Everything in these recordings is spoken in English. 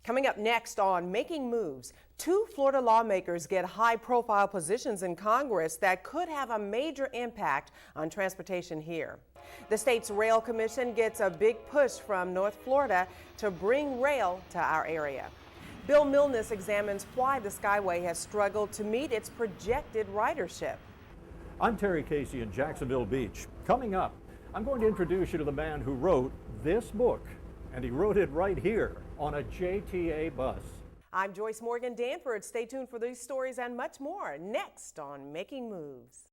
Coming up next on Making Moves, two Florida lawmakers get high-profile positions in Congress that could have a major impact on transportation here. The state's Rail Commission gets a big push from North Florida to bring rail to our area. Bill Milnes examines why the Skyway has struggled to meet its projected ridership. I'm Terry Casey in Jacksonville Beach. Coming up, I'm going to introduce you to the man who wrote this book, and he wrote it right here on a JTA bus. I'm Joyce Morgan Danford. Stay tuned for these stories and much more next on Making Moves.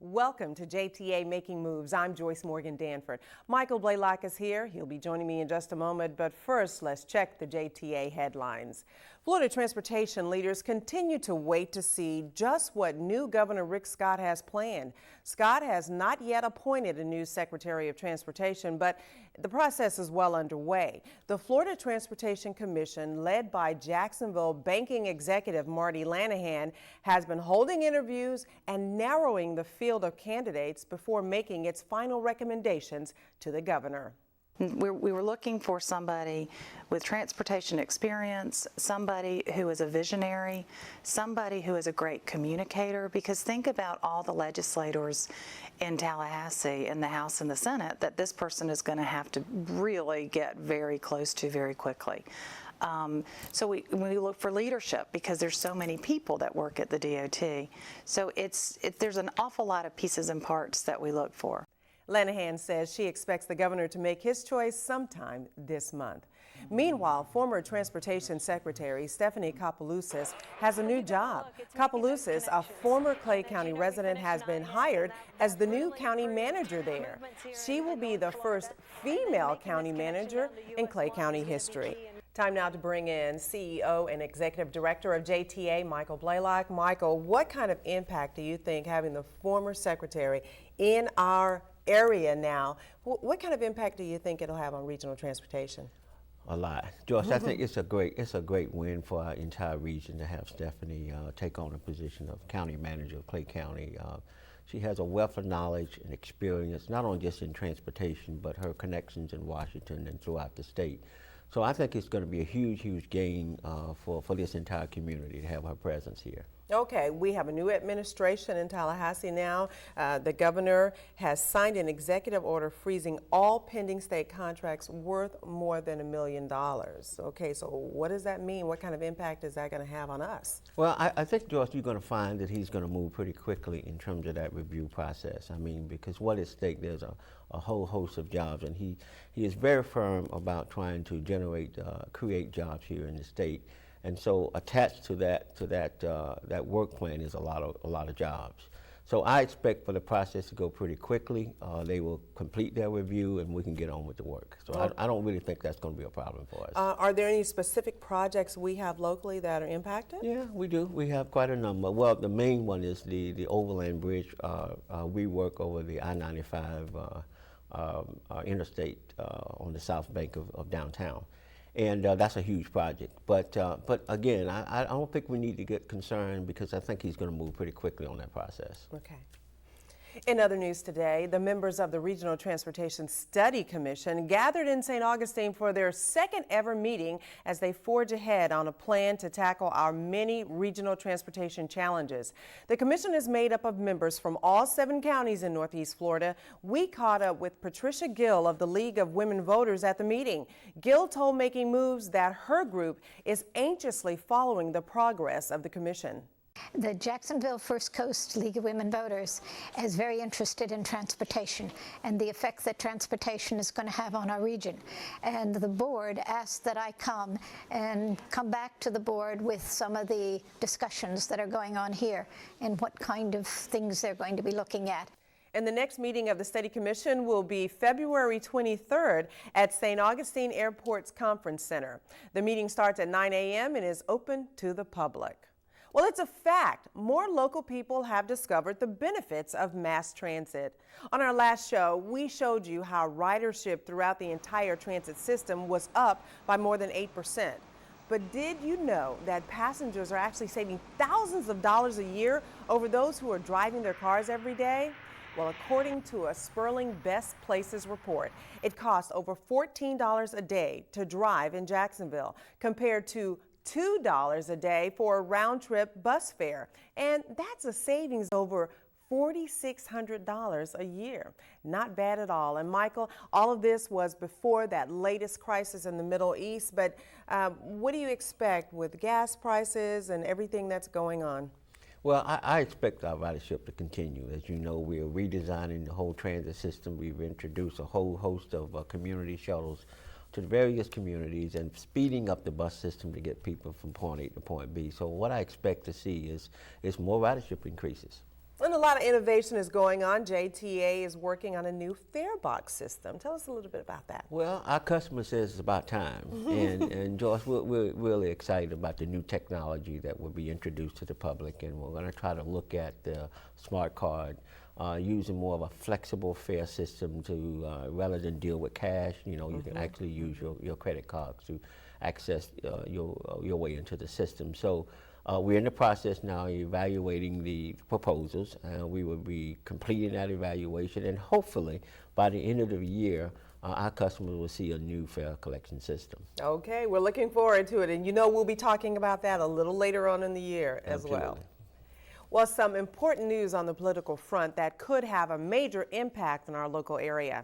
Welcome to JTA Making Moves. I'm Joyce Morgan Danford. Michael Blaylock is here. He'll be joining me in just a moment, but first let's check the JTA headlines. Florida transportation leaders continue to wait to see just what new Governor Rick Scott has planned. Scott has not yet appointed a new Secretary of Transportation, but the process is well underway. The Florida Transportation Commission, led by Jacksonville banking executive Marty Lanahan, has been holding interviews and narrowing the field of candidates before making its final recommendations to the governor. We were looking for somebody with transportation experience, somebody who is a visionary, somebody who is a great communicator, because think about all the legislators in Tallahassee, in the House and the Senate, that this person is going to have to really get very close to very quickly. So we look for leadership because there's so many people that work at the DOT. So there's an awful lot of pieces and parts that we look for. Lanahan says she expects the governor to make his choice sometime this month. Meanwhile, former Transportation Secretary Stephanie Kapelousis has a new job. Kapelousis, a former Clay County resident, has been hired as the new county manager there. She will be the first female county manager in Clay County history. Time now to bring in CEO and Executive Director of JTA, Michael Blaylock. Michael, what kind of impact do you think having the former secretary in our area now, what kind of impact do you think it'll have on regional transportation? A lot. Joyce, I think it's a great win for our entire region to have Stephanie take on the position of county manager of Clay County. She has a wealth of knowledge and experience, not only just in transportation, but her connections in Washington and throughout the state. So I think it's going to be a huge gain for this entire community to have her presence here. Okay, we have a new administration in Tallahassee now. The governor has signed an executive order freezing all pending state contracts worth more than $1 million. Okay, so what does that mean? What kind of impact is that going to have on us? Well, I think, Joyce, you're going to find that he's going to move pretty quickly in terms of that review process. I mean, because what is at stake, there's a whole host of jobs, and he is very firm about trying to create jobs here in the state. And so attached to that work plan is a lot of jobs. So I expect for the process to go pretty quickly. They will complete their review and we can get on with the work. So I don't really think that's going to be a problem for us. Are there any specific projects we have locally that are impacted? Yeah, we do. We have quite a number. Well, the main one is the Overland Bridge. We work over the I-95 interstate on the south bank of downtown. And that's a huge project. But again, I don't think we need to get concerned because I think he's going to move pretty quickly on that process. Okay. In other news today, the members of the Regional Transportation Study Commission gathered in St. Augustine for their second ever meeting as they forge ahead on a plan to tackle our many regional transportation challenges. The commission is made up of members from all 7 counties in Northeast Florida. We caught up with Patricia Gill of the League of Women Voters at the meeting. Gill told Making Moves that her group is anxiously following the progress of the commission. The Jacksonville First Coast League of Women Voters is very interested in transportation and the effect that transportation is going to have on our region. And the board asked that I come back to the board with some of the discussions that are going on here and what kind of things they're going to be looking at. And the next meeting of the Study Commission will be February 23rd at St. Augustine Airport's Conference Center. The meeting starts at 9 a.m. and is open to the public. Well, it's a fact. More local people have discovered the benefits of mass transit. On our last show, we showed you how ridership throughout the entire transit system was up by more than 8%. But did you know that passengers are actually saving thousands of dollars a year over those who are driving their cars every day? Well, according to a Sperling Best Places report, it costs over $14 a day to drive in Jacksonville, compared to $2 a day for a round-trip bus fare. And that's a savings over $4,600 a year. Not bad at all. And Michael, all of this was before that latest crisis in the Middle East. But what do you expect with gas prices and everything that's going on? Well, I expect our ridership to continue. As you know, we are redesigning the whole transit system. We've introduced a whole host of community shuttles to the various communities and speeding up the bus system to get people from point A to point B. So what I expect to see is more ridership increases. And a lot of innovation is going on. JTA is working on a new fare box system. Tell us a little bit about that. Well, our customer says it's about time. and Joyce, we're really excited about the new technology that will be introduced to the public. And we're going to try to look at the smart card, using more of a flexible fare system to, rather than deal with cash, you can actually use your credit cards to access your way into the system. So we're in the process now evaluating the proposals. We will be completing that evaluation, and hopefully by the end of the year, our customers will see a new fare collection system. Okay, we're looking forward to it, and we'll be talking about that a little later on in the year as well. Well, some important news on the political front that could have a major impact in our local area.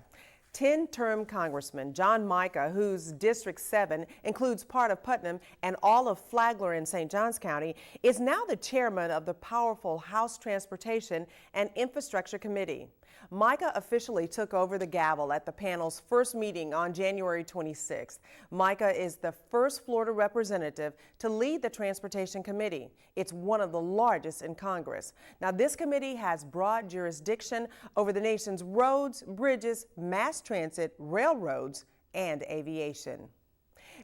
10-term Congressman John Mica, whose District 7 includes part of Putnam and all of Flagler in St. Johns County, is now the chairman of the powerful House Transportation and Infrastructure Committee. Mica officially took over the gavel at the panel's first meeting on January 26th. Mica is the first Florida representative to lead the Transportation Committee. It's one of the largest in Congress. Now, this committee has broad jurisdiction over the nation's roads, bridges, mass transit, railroads, and aviation.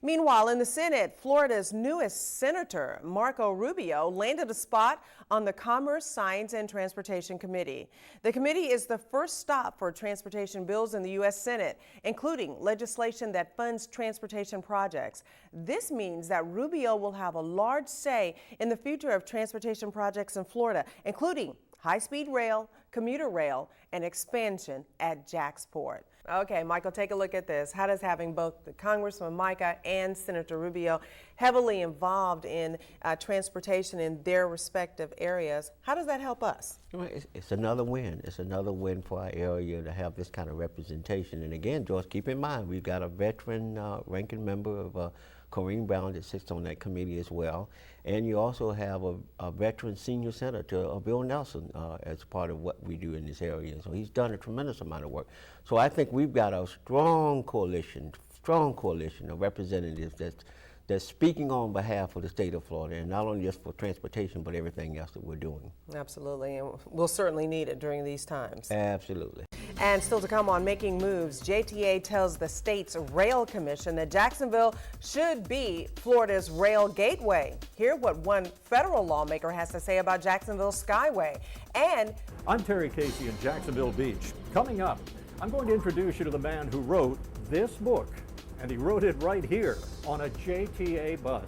Meanwhile, in the Senate, Florida's newest senator, Marco Rubio, landed a spot on the Commerce, Science, and Transportation Committee. The committee is the first stop for transportation bills in the U.S. Senate, including legislation that funds transportation projects. This means that Rubio will have a large say in the future of transportation projects in Florida, including high-speed rail, commuter rail, and expansion at Jacksport. Okay, Michael, take a look at this. How does having both the Congressman Mica and Senator Rubio heavily involved in transportation in their respective areas, how does that help us? It's another win. It's another win for our area to have this kind of representation. And again, George, keep in mind, we've got a veteran ranking member of Corrine Brown that sits on that committee as well. And you also have a veteran senior senator, Bill Nelson, as part of what we do in this area. So he's done a tremendous amount of work. So I think we've got a strong coalition of representatives that's speaking on behalf of the state of Florida, and not only just for transportation, but everything else that we're doing. Absolutely, and we'll certainly need it during these times. Absolutely. And still to come on Making Moves, JTA tells the state's rail commission that Jacksonville should be Florida's rail gateway. Hear what one federal lawmaker has to say about Jacksonville's Skyway. And I'm Terry Casey in Jacksonville Beach. Coming up, I'm going to introduce you to the man who wrote this book, and he wrote it right here on a JTA bus.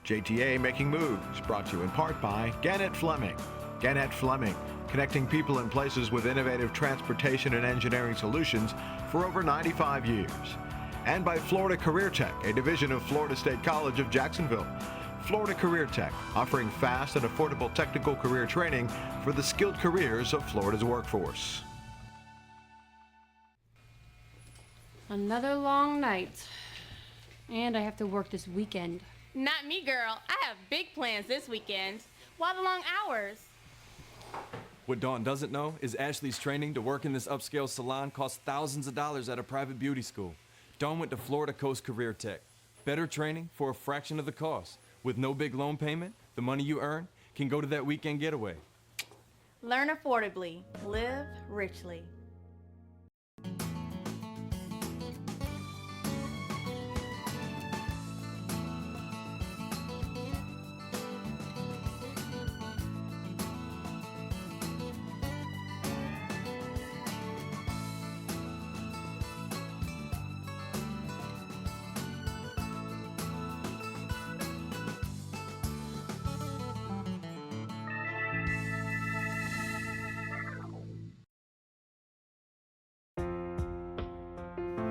JTA Making Moves, brought to you in part by Gannett Fleming. Gannett Fleming, connecting people and places with innovative transportation and engineering solutions for over 95 years. And by Florida Career Tech, a division of Florida State College of Jacksonville. Florida Career Tech, offering fast and affordable technical career training for the skilled careers of Florida's workforce. Another long night. And I have to work this weekend. Not me, girl. I have big plans this weekend. Why the long hours? What Dawn doesn't know is Ashley's training to work in this upscale salon costs thousands of dollars at a private beauty school. Dawn went to Florida Coast Career Tech. Better training for a fraction of the cost. With no big loan payment, the money you earn can go to that weekend getaway. Learn affordably. Live richly.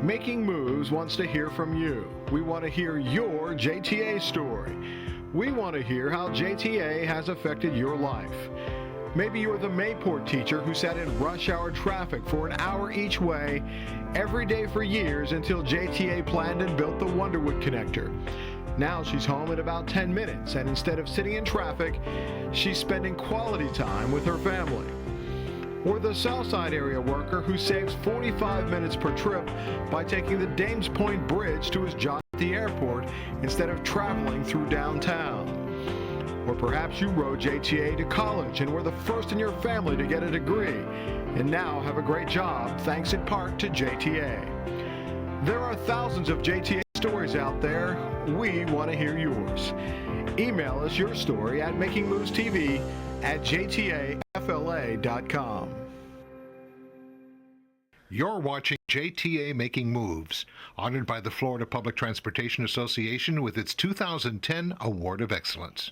Making Moves wants to hear from you. We want to hear your JTA story. We want to hear how JTA has affected your life. Maybe you're the Mayport teacher who sat in rush hour traffic for an hour each way every day for years until JTA planned and built the Wonderwood connector. Now she's home in about 10 minutes, and instead of sitting in traffic, she's spending quality time with her family. Or the Southside area worker who saves 45 minutes per trip by taking the Dames Point Bridge to his job at the airport instead of traveling through downtown. Or perhaps you rode JTA to college and were the first in your family to get a degree and now have a great job thanks in part to JTA. There are thousands of JTA stories out there. We want to hear yours. Email us your story at makingmovestv@jtafla.com. You're watching JTA Making Moves, honored by the Florida Public Transportation Association with its 2010 Award of Excellence.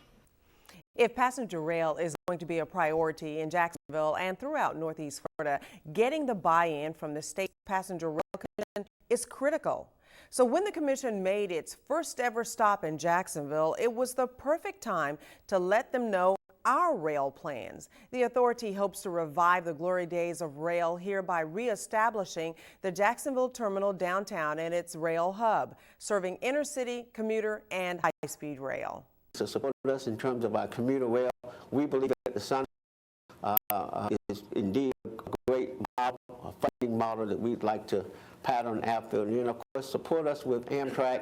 If passenger rail is going to be a priority in Jacksonville and throughout Northeast Florida, getting the buy-in from the state passenger rail commission is critical. So when the commission made its first ever stop in Jacksonville, it was the perfect time to let them know our rail plans. The authority hopes to revive the glory days of rail here by reestablishing the Jacksonville Terminal downtown and its rail hub, serving intercity, commuter, and high-speed rail. To support us in terms of our commuter rail, we believe that the Sun is indeed a great model, a funding model that we'd like to pattern after. And of course, support us with Amtrak